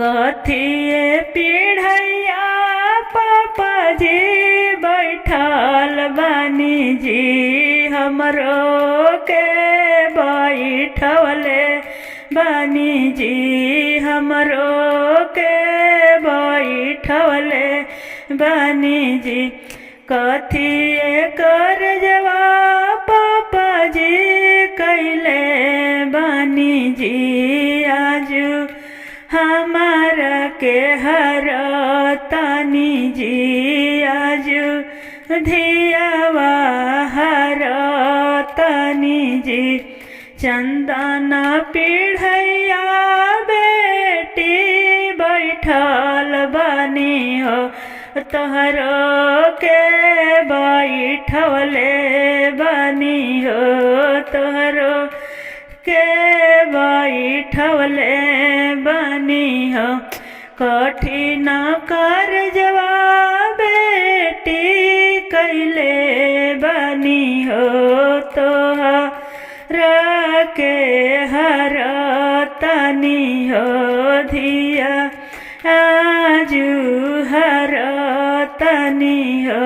कथिए पीढ़ैया पापाजी बैठल बानी जी हमरो के बैठवले बानी जी हमरो के बैठवले बानी जी कथिए कर जवा पापाजी कैले बानी जी आजू हमारा के हर तानी जी आजू धियावा हर तानी जी चंदन पीढ़ैया बेटी बैठल बनी हो तोहरो के बैठवले बनी हो तोहरो के बैठवले बनी हो कठिन करजवा बेटी कैले बनी हो तोहरा के हर तनी हो धिया आजू हर तनी हो